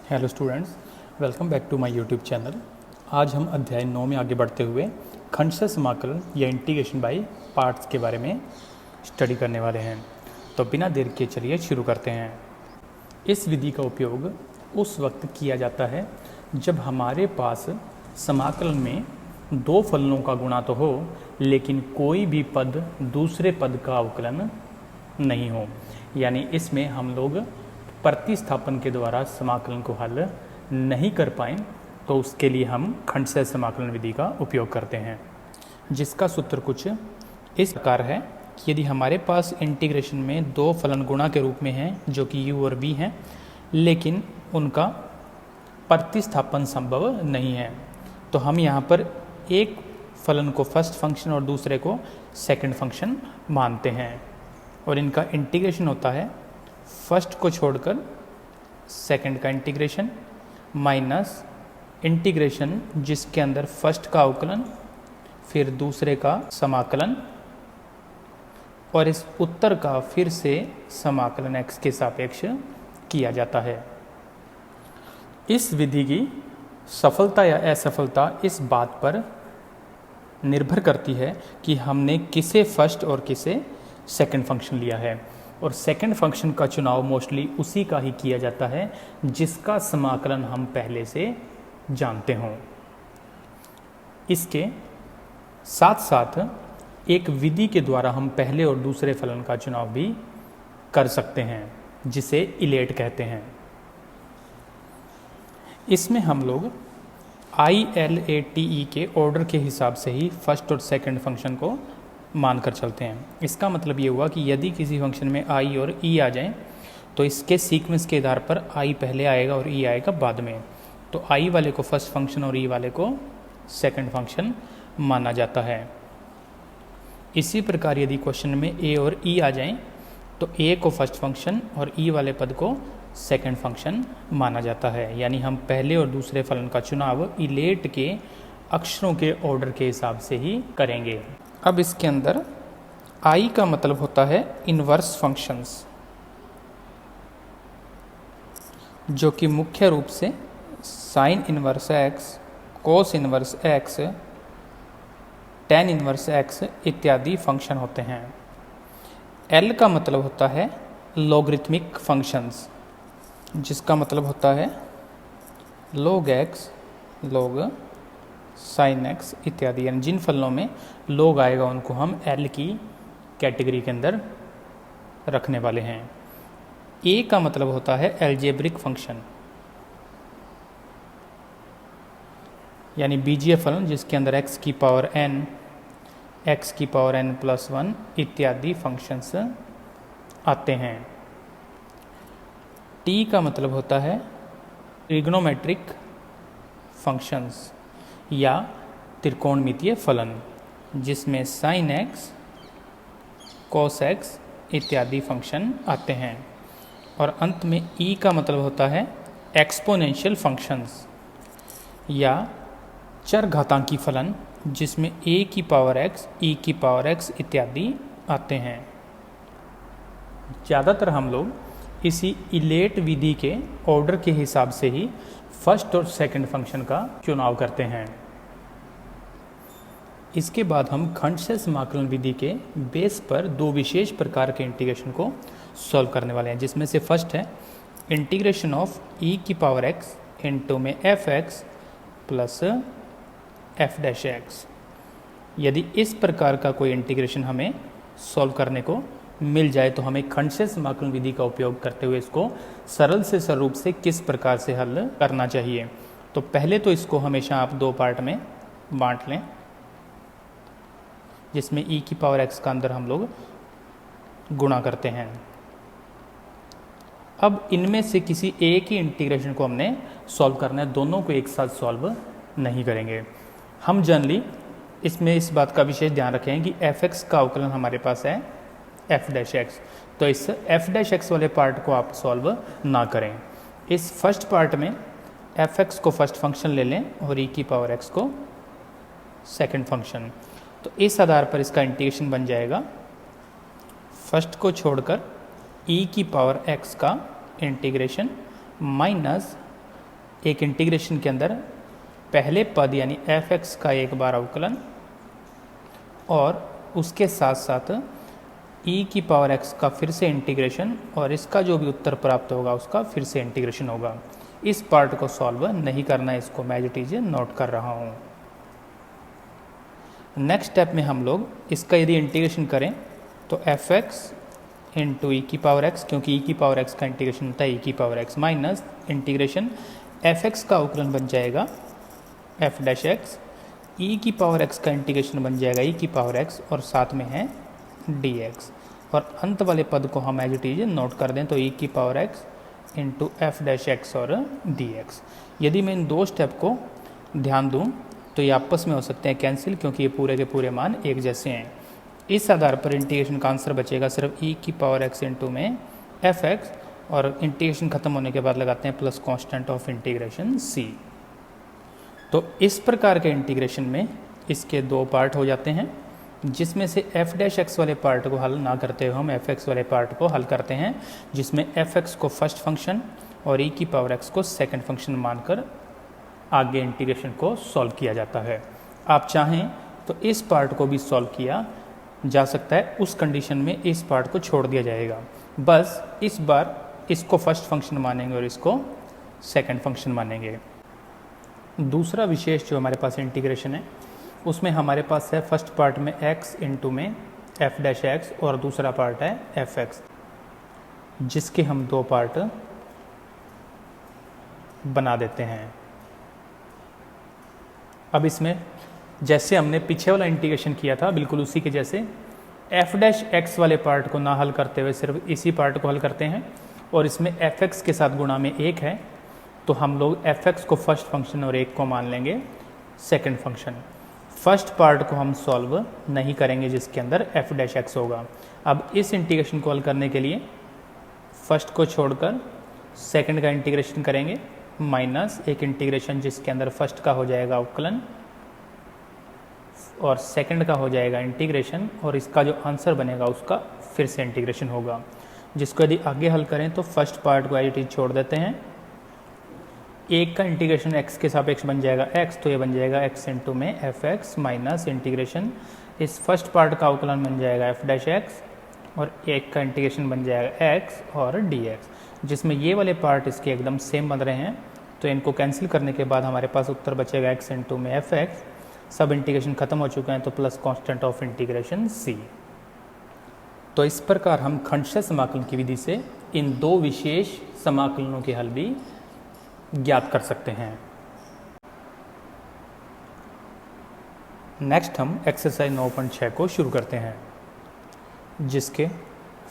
Hello students, welcome back to my YouTube channel. आज हम अध्याय 9 में आगे बढ़ते हुए खंडशः समाकलन या इंटीग्रेशन बाय पार्ट्स के बारे में स्टडी करने वाले हैं। तो बिना देर के चलिए शुरू करते हैं। इस विधि का उपयोग उस वक्त किया जाता है जब हमारे पास समाकलन में दो फलनों का गुणा तो हो, लेकिन कोई भी पद दूसरे पद का अवकलन नहीं हो। यानी इसमें हम लोग प्रतिस्थापन के द्वारा समाकलन को हल नहीं कर पाएँ, तो उसके लिए हम खंडशः समाकलन विधि का उपयोग करते हैं, जिसका सूत्र कुछ इस प्रकार है कि यदि हमारे पास इंटीग्रेशन में दो फलन गुणा के रूप में हैं जो कि u और v हैं, लेकिन उनका प्रतिस्थापन संभव नहीं है, तो हम यहाँ पर एक फलन को फर्स्ट फंक्शन और दूसरे को सेकंड फंक्शन मानते हैं और इनका इंटीग्रेशन होता है फर्स्ट को छोड़कर सेकंड का इंटीग्रेशन माइनस इंटीग्रेशन जिसके अंदर फर्स्ट का अवकलन फिर दूसरे का समाकलन और इस उत्तर का फिर से समाकलन x के सापेक्ष किया जाता है। इस विधि की सफलता या असफलता इस बात पर निर्भर करती है कि हमने किसे फर्स्ट और किसे सेकंड फंक्शन लिया है, और सेकंड फंक्शन का चुनाव मोस्टली उसी का ही किया जाता है जिसका समाकलन हम पहले से जानते हों। इसके साथ साथ एक विधि के द्वारा हम पहले और दूसरे फलन का चुनाव भी कर सकते हैं, जिसे इलेट कहते हैं। इसमें हम लोग ILATE के ऑर्डर के हिसाब से ही फर्स्ट और सेकंड फंक्शन को मानकर चलते हैं। इसका मतलब ये हुआ कि यदि किसी फंक्शन में i और e आ जाएं, तो इसके सीक्वेंस के आधार पर i पहले आएगा और e आएगा बाद में। तो i वाले को फर्स्ट फंक्शन और e वाले को सेकंड फंक्शन माना जाता है। इसी प्रकार यदि क्वेश्चन में a और e आ जाएं, तो a को फर्स्ट फंक्शन और e वाले पद को सेकंड फंक्शन माना जाता है। यानी हम पहले और दूसरे फलन का चुनाव इलेट के अक्षरों के ऑर्डर के हिसाब से ही करेंगे। अब इसके अंदर i का मतलब होता है इन्वर्स फंक्शंस, जो कि मुख्य रूप से sine inverse x, cos inverse x, tan inverse x इत्यादि फंक्शन होते हैं। l का मतलब होता है लॉगरिथमिक फंक्शंस, जिसका मतलब होता है log x, log sin x इत्यादि। यानी जिन फलनों में log आएगा उनको हम l की कैटेगरी के अंदर रखने वाले हैं। a का मतलब होता है एल्जेब्रिक फंक्शन, यानी बीजीय फलन जिसके अंदर x की पावर n, x की पावर n प्लस 1 इत्यादि फंक्शंस आते हैं। t का मतलब होता है ट्रिग्नोमेट्रिक फंक्शंस या त्रिकोणमितीय फलन, जिसमें sin x, cos x इत्यादि फंक्शन आते हैं। और अंत में e का मतलब होता है एक्सपोनेंशियल फंक्शंस या चरघातांकी फलन, जिसमें a की पावर x, e की पावर x इत्यादि आते हैं। ज़्यादातर हम लोग इसी इलेट विधि के ऑर्डर के हिसाब से ही फर्स्ट और सेकंड फंक्शन का चुनाव करते हैं। इसके बाद हम खंडशः समाकलन विधि के बेस पर दो विशेष प्रकार के इंटीग्रेशन को सॉल्व करने वाले हैं, जिसमें से फर्स्ट है इंटीग्रेशन ऑफ e की पावर x इनटू में f(x) प्लस f'(x). यदि इस प्रकार का कोई इंटीग्रेशन हमें सॉल्व करने को मिल जाए, तो हमें खंडशः समाकलन विधि का उपयोग करते हुए इसको सरल से सरल रूप से किस प्रकार से हल करना चाहिए। तो पहले तो इसको हमेशा आप दो पार्ट में बांट लें, जिसमें e की पावर x का अंदर हम लोग गुणा करते हैं। अब इनमें से किसी एक ही इंटीग्रेशन को हमने सॉल्व करना है, दोनों को एक साथ सॉल्व नहीं करेंगे। हम जनरली इसमें इस बात का विशेष ध्यान रखें कि f(x) का अवकलन हमारे पास है f'(x), तो इस f'(x) वाले पार्ट को आप सॉल्व ना करें। इस फर्स्ट पार्ट में f(x) को फर्स्ट फंक्शन ले लें और e की पावर x को सेकंड फंक्शन। तो इस आधार पर इसका इंटीग्रेशन बन जाएगा फर्स्ट को छोड़कर e की पावर x का इंटीग्रेशन माइनस एक इंटीग्रेशन के अंदर पहले पद यानी f(x) का एक बार अवकलन और उसके साथ साथ e⁻x का फिर से इंटीग्रेशन और इसका जो भी उत्तर प्राप्त होगा उसका फिर से इंटीग्रेशन होगा। इस पार्ट को सॉल्व नहीं करना है, इसको मैं जो चीज़ें नोट कर रहा हूँ। नेक्स्ट स्टेप में हम लोग इसका यदि इंटीग्रेशन करें तो f(x) इंटू e⁻x, क्योंकि e⁻x का इंटीग्रेशन होता है e⁻x माइनस इंटीग्रेशन f(x) का अवकलन बन जाएगा f'(x), e⁻x का इंटीग्रेशन बन जाएगा e⁻x और साथ में है dx, और अंत वाले पद को हम एज इट इज नोट कर दें तो e⁻x इंटू f'(x) और dx। यदि मैं इन दो स्टेप को ध्यान दूं तो ये आपस में हो सकते हैं कैंसिल, क्योंकि ये पूरे के पूरे मान एक जैसे हैं। इस आधार पर इंटीग्रेशन का आंसर बचेगा सिर्फ e⁻x इंटू में f(x) और इंटीग्रेशन खत्म होने के बाद लगाते हैं plus constant of integration c। तो इस प्रकार के इंटीग्रेशन में इसके दो पार्ट हो जाते हैं, जिसमें से f'(x) वाले पार्ट को हल ना करते हुए हम f(x) वाले पार्ट को हल करते हैं, जिसमें f(x) को फर्स्ट फंक्शन और e⁻x को सेकंड फंक्शन मानकर आगे इंटीग्रेशन को सॉल्व किया जाता है। आप चाहें तो इस पार्ट को भी सॉल्व किया जा सकता है, उस कंडीशन में इस पार्ट को छोड़ दिया जाएगा। बस इस बार इसको फर्स्ट फंक्शन मानेंगे और इसको सेकंड फंक्शन मानेंगे। दूसरा विशेष जो हमारे पास इंटीग्रेशन है उसमें हमारे पास है फर्स्ट पार्ट में x इंटू में f'(x) और दूसरा पार्ट है f(x), जिसके हम दो पार्ट बना देते हैं। अब इसमें जैसे हमने पीछे वाला इंटीग्रेशन किया था बिल्कुल उसी के जैसे f'(x) वाले पार्ट को ना हल करते हुए सिर्फ इसी पार्ट को हल करते हैं, और इसमें f(x) के साथ गुणा में 1 है तो हम लोग f(x) को फर्स्ट फंक्शन और 1 को मान लेंगे सेकंड फंक्शन। फर्स्ट पार्ट को हम सॉल्व नहीं करेंगे जिसके अंदर f'(x) होगा। अब इस इंटीग्रेशन को हल करने के लिए फर्स्ट को छोड़कर सेकंड का इंटीग्रेशन करेंगे माइनस एक इंटीग्रेशन जिसके अंदर फर्स्ट का हो जाएगा अवकलन और सेकंड का हो जाएगा इंटीग्रेशन, और इसका जो आंसर बनेगा उसका फिर से इंटीग्रेशन होगा, जिसको यदि आगे हल करें तो फर्स्ट पार्ट को एज इट इज छोड़ देते हैं। एक का इंटीग्रेशन x के सापेक्ष बन जाएगा x, तो ये बन जाएगा x इंटू में f(x) माइनस इंटीग्रेशन इस फर्स्ट पार्ट का अवकलन बन जाएगा f'(x) और एक का इंटीग्रेशन बन जाएगा x और dx, जिसमें ये वाले पार्ट इसके एकदम सेम बन रहे हैं। तो इनको कैंसिल करने के बाद हमारे पास उत्तर बचेगा x इंटू में f(x), सब इंटीग्रेशन खत्म हो चुके हैं तो plus constant of integration c। तो इस प्रकार हम खंडशः समाकलन की विधि से इन दो विशेष समाकलनों के हल भी ज्ञात कर सकते हैं। नेक्स्ट हम एक्सरसाइज 9.6 को शुरू करते हैं, जिसके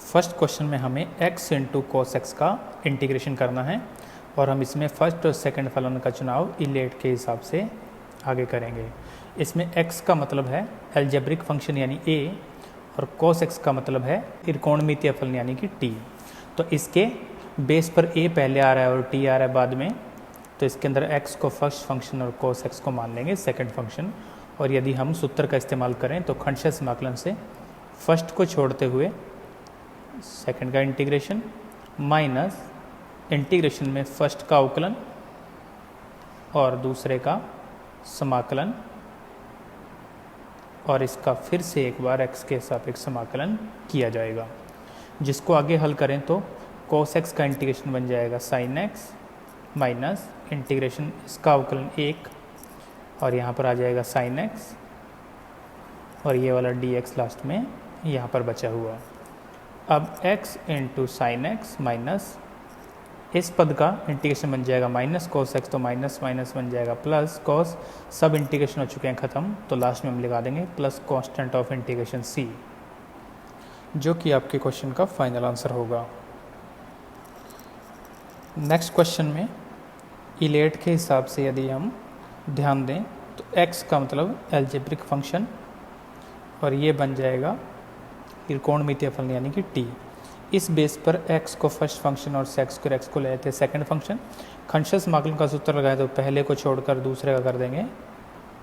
फर्स्ट क्वेश्चन में हमें x इंटू cos x का इंटीग्रेशन करना है, और हम इसमें फर्स्ट और सेकंड फलन का चुनाव इलेट के हिसाब से आगे करेंगे। इसमें x का मतलब है एल्जेब्रिक फंक्शन यानी a, और cos x का मतलब है त्रिकोणमितीय फलन यानी कि t। तो इसके बेस पर a पहले आ रहा है और t आ रहा है बाद में, तो इसके अंदर x को फर्स्ट फंक्शन और cos x को मान लेंगे सेकंड फंक्शन। और यदि हम सूत्र का इस्तेमाल करें तो खंडशः समाकलन से फर्स्ट को छोड़ते हुए सेकंड का इंटीग्रेशन माइनस इंटीग्रेशन में फर्स्ट का अवकलन और दूसरे का समाकलन, और इसका फिर से एक बार x के सापेक्ष समाकलन किया जाएगा, जिसको आगे हल करें तो cos x का इंटीग्रेशन बन जाएगा sin x माइनस इंटीग्रेशन इसका अवकलन 1 और यहाँ पर आ जाएगा sin x, और ये वाला dx लास्ट में यहाँ पर बचा हुआ। अब x into sine x minus इस पद का इंटीग्रेशन बन जाएगा माइनस cos x, तो माइनस माइनस बन जाएगा प्लस cos, सब इंटीग्रेशन हो चुके हैं ख़त्म, तो लास्ट में हम लगा देंगे plus constant of integration c, जो कि आपके क्वेश्चन का फाइनल आंसर होगा। नेक्स्ट क्वेश्चन में इलेट के हिसाब से यदि हम ध्यान दें तो x का मतलब एल्जेब्रिक फंक्शन और ये बन जाएगा त्रिकोणमितीय फलन यानी कि t। इस बेस पर x को फर्स्ट फंक्शन और sec स्क्वायर x को ले लेते हैं सेकंड फंक्शन। खंडशः समाकलन का सूत्र लगाए तो पहले को छोड़कर दूसरे का कर देंगे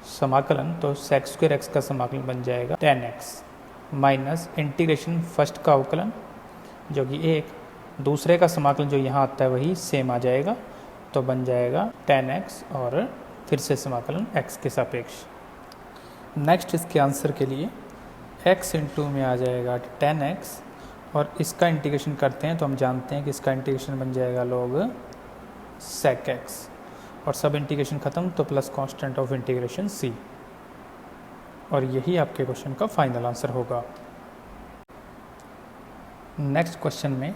समाकलन, तो sec स्क्वायर x का समाकलन बन जाएगा tan x minus integration first का अवकलन जो कि 1, दूसरे का समाकलन जो यहाँ आता है वही सेम आ जाएगा, तो बन जाएगा tan x और फिर से समाकलन x के सापेक्ष। नेक्स्ट इसके आंसर के लिए x इंटू में आ जाएगा tan x और इसका इंटीग्रेशन करते हैं तो हम जानते हैं कि इसका इंटीग्रेशन बन जाएगा log sec x और सब इंटीग्रेशन ख़त्म तो plus constant of integration c, और यही आपके क्वेश्चन का फाइनल आंसर होगा। नेक्स्ट क्वेश्चन में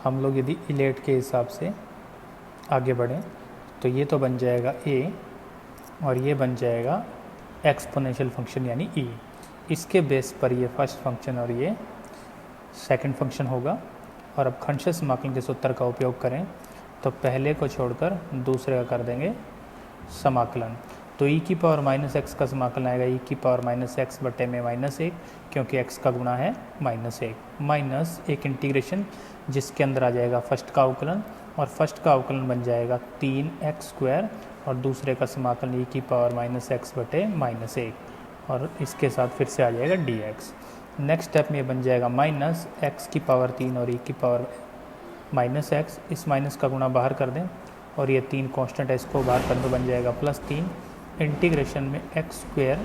हम लोग यदि इलेट के हिसाब से आगे बढ़ें तो ये तो बन जाएगा a और ये बन जाएगा एक्सपोनेंशियल फंक्शन यानी e। इसके बेस पर ये फर्स्ट फंक्शन और ये सेकंड फंक्शन होगा। और अब खंडशः समाकलन के सूत्र का उपयोग करें तो पहले को छोड़कर दूसरे का कर देंगे समाकलन। तो e की पावर माइनस एक्स का समाकलन आएगा e की पावर माइनस एक्स बटे में माइनस एक, क्योंकि x का गुणा है माइनस एक, माइनस एक इंटीग्रेशन जिसके अंदर आ जाएगा फर्स्ट का अवकलन और फर्स्ट का अवकलन बन जाएगा 3x² और दूसरे का समाकलन e की पावर माइनस एक्स बटे माइनस एक और इसके साथ फिर से आ जाएगा dx। नेक्स्ट स्टेप में बन जाएगा माइनस x की पावर 3 और e की पावर माइनस एक्स, इस माइनस का गुणा बाहर कर दें और ये 3 कांस्टेंट है इसको बाहर कर दो बन जाएगा प्लस 3 इंटीग्रेशन में x²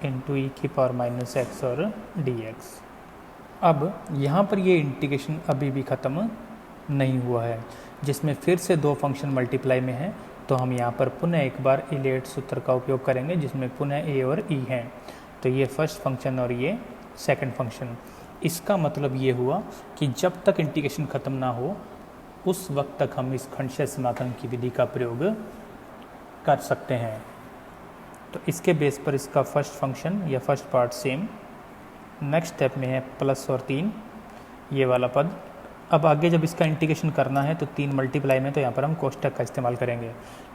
इंटू ई की पावर माइनस एक्स और dx। अब यहाँ पर ये इंटीग्रेशन अभी भी ख़त्म नहीं हुआ है, जिसमें फिर से दो फंक्शन मल्टीप्लाई में है तो हम यहाँ पर पुनः एक बार इलेट सूत्र का उपयोग करेंगे जिसमें पुनः a और e हैं। तो ये फर्स्ट फंक्शन और ये सेकंड फंक्शन। इसका मतलब ये हुआ कि जब तक इंटीग्रेशन ख़त्म ना हो उस वक्त तक हम इस खंडशः समाकलन की विधि का प्रयोग कर सकते हैं। तो इसके बेस पर इसका फर्स्ट फंक्शन या first part same. Next step में है प्लस और 3 ये वाला पद। अब आगे जब इसका इंटीग्रेशन करना है तो 3 मल्टीप्लाई में तो यहाँ पर हम कोष्ठक का इस्तेमाल करेंगे,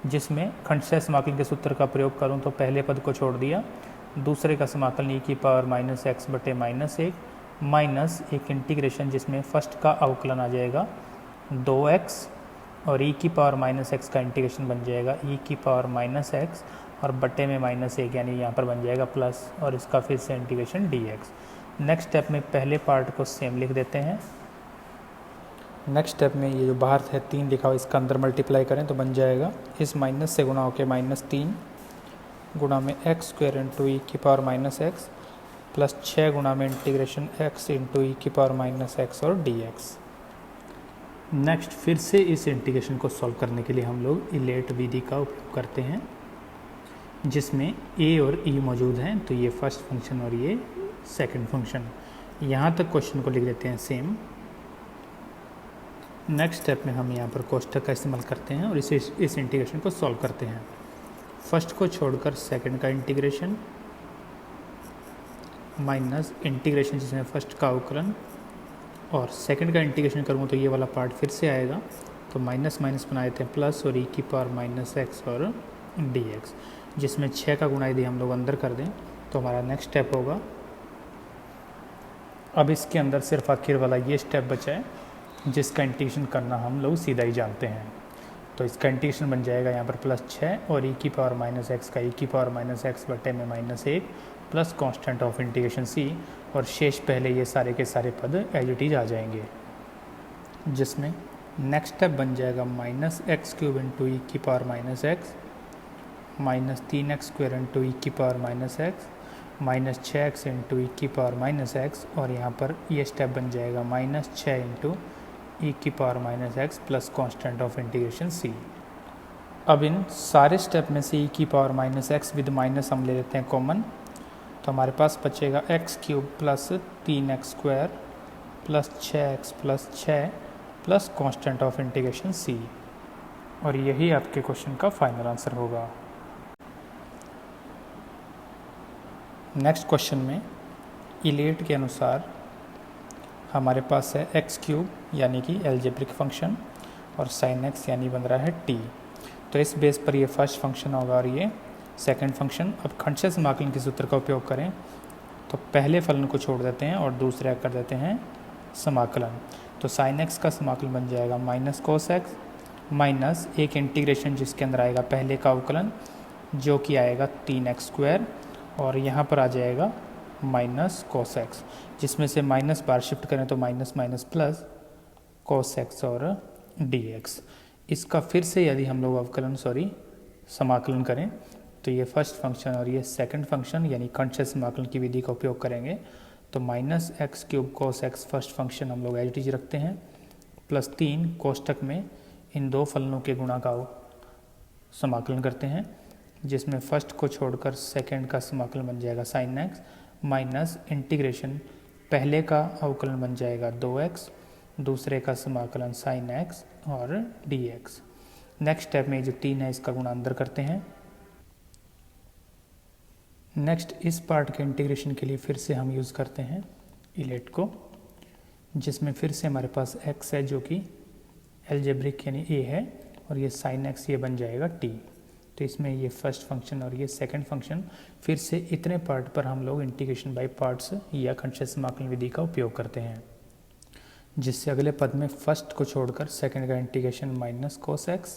जिसमें खंडशः समाकलन के सूत्र का प्रयोग करूँ तो पहले पद को छोड़ दिया, दूसरे का समाकलन e की पावर माइनस एक्स बटे माइनस एक माइनस एक इंटीग्रेशन जिसमें फर्स्ट का अवकलन आ जाएगा 2x और e की पावर माइनस एक्स का इंटीग्रेशन बन जाएगा e की पावर माइनस एक्स और बटे में माइनस एक यानी यहाँ पर बन जाएगा प्लस और इसका फिर से इंटीग्रेशन dx। नेक्स्ट स्टेप में पहले पार्ट को सेम लिख देते हैं। नेक्स्ट स्टेप में ये जो बाहर है 3 लिखा हुआ इसका अंदर मल्टीप्लाई करें तो बन जाएगा इस माइनस से गुणा होकर -3 गुणा में x² इंटू ई की पावर माइनस एक्स प्लस 6 गुणा में इंटीग्रेशन x इंटू ई की पावर माइनस एक्स और dx। नेक्स्ट फिर से इस इंटीग्रेशन को सॉल्व करने के लिए हम लोग इलेट विधि का उपयोग करते हैं, जिसमें a और e मौजूद हैं। तो ये फर्स्ट फंक्शन और ये सेकंड फंक्शन। यहाँ तक क्वेश्चन को लिख देते हैं सेम। नेक्स्ट स्टेप में हम यहाँ पर कोष्ठक का इस्तेमाल करते हैं और इस इंटीग्रेशन को सॉल्व करते हैं। फर्स्ट को छोड़कर सेकंड का इंटीग्रेशन माइनस इंटीग्रेशन जिसमें फर्स्ट का अवकलन और सेकंड का इंटीग्रेशन करूँगा तो ये वाला पार्ट फिर से आएगा तो माइनस माइनस बनाए थे प्लस और e की पावर माइनस एक्स और dx, जिसमें 6 का गुणा यदि हम लोग अंदर कर दें तो हमारा नेक्स्ट स्टेप होगा। अब इसके अंदर सिर्फ आखिर वाला ये स्टेप बचा है जिसका इंटीग्रेशन करना हम लोग सीधा ही जानते हैं। तो इसका इंटीग्रेशन बन जाएगा यहाँ पर प्लस 6 और e की पावर माइनस एक्स का e की पावर माइनस एक्स बटे में माइनस एक plus constant of integration c और शेष पहले ये सारे के सारे पद एज इट इज आ जाएंगे, जिसमें नेक्स्ट स्टेप बन जाएगा -x³ इंटू ई की power minus x minus 3x² into e की power minus x minus 6x into e की पावर माइनस एक्स और यहाँ पर ये स्टेप बन जाएगा -6 इंटू ई की power minus x plus constant of integration c। अब इन सारे स्टेप में से e की power minus x with minus हम ले लेते हैं कॉमन, तो हमारे पास बचेगा x³ plus 3x² plus 6x plus 6 plus constant of integration c, और यही आपके क्वेश्चन का फाइनल आंसर होगा। नेक्स्ट क्वेश्चन में इलेट के अनुसार हमारे पास है x³ यानी कि एल्जेब्रिक फंक्शन और sin x यानी बन रहा है t। तो इस बेस पर ये फर्स्ट फंक्शन होगा और ये सेकंड फंक्शन। अब खंडशः समाकलन के सूत्र का उपयोग करें तो पहले फलन को छोड़ देते हैं और दूसरा कर देते हैं समाकलन। तो sin x का समाकलन बन जाएगा माइनस cos x माइनस एक इंटीग्रेशन जिसके अंदर आएगा पहले का अवकलन जो कि आएगा 3x² और यहाँ पर आ जाएगा माइनस cos x, जिसमें से माइनस बार शिफ्ट करें तो minus minus plus cos x और dx। इसका फिर से यदि हम लोग समाकलन करें तो ये फर्स्ट फंक्शन और ये सेकंड फंक्शन यानी खंड समाकलन की विधि का उपयोग करेंगे। तो -x³ cos x first function हम लोग एज इट इज रखते हैं, +3 कोष्ठक में इन दो फलनों के गुणा का समाकलन करते हैं, जिसमें फर्स्ट को छोड़कर सेकंड का समाकलन बन जाएगा sin x, माइनस इंटीग्रेशन पहले का अवकलन बन जाएगा 2x, दूसरे का समाकलन sin x और dx। नेक्स्ट स्टेप में जो 3 है इसका गुणा अंदर करते हैं। नेक्स्ट इस पार्ट के इंटीग्रेशन के लिए फिर से हम यूज़ करते हैं इलेट को, जिसमें फिर से हमारे पास x है जो कि एल्जेब्रिक यानी a है, और ये sin x ये बन जाएगा t। तो इसमें ये फर्स्ट फंक्शन और ये सेकंड फंक्शन, फिर से इतने पार्ट पर हम लोग इंटीग्रेशन बाय पार्ट्स या खंड समाकलन विधि का उपयोग करते हैं, जिससे अगले पद में फर्स्ट को छोड़कर सेकंड का integration -cos x,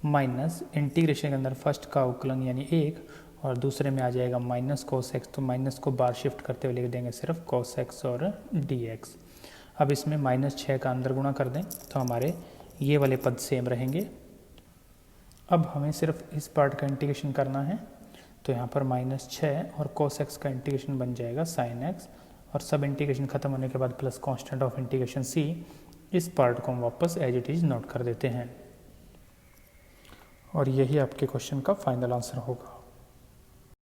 minus integration के अंदर फर्स्ट का अवकलन यानी 1 और दूसरे में आ जाएगा -cos x, तो माइनस को बार शिफ्ट करते हुए लिख देंगे सिर्फ cos x और dx। अब इसमें -6 का अंदर गुणा कर दें तो हमारे ये वाले पद सेम रहेंगे। अब हमें सिर्फ इस पार्ट का इंटीग्रेशन करना है, तो यहाँ पर -6 और cos x का इंटीग्रेशन बन जाएगा sin x, और सब इंटीग्रेशन खत्म होने के बाद plus constant of integration c। इस पार्ट को हम वापस एज इट इज नोट कर देते हैं, और यही आपके क्वेश्चन का फाइनल आंसर होगा।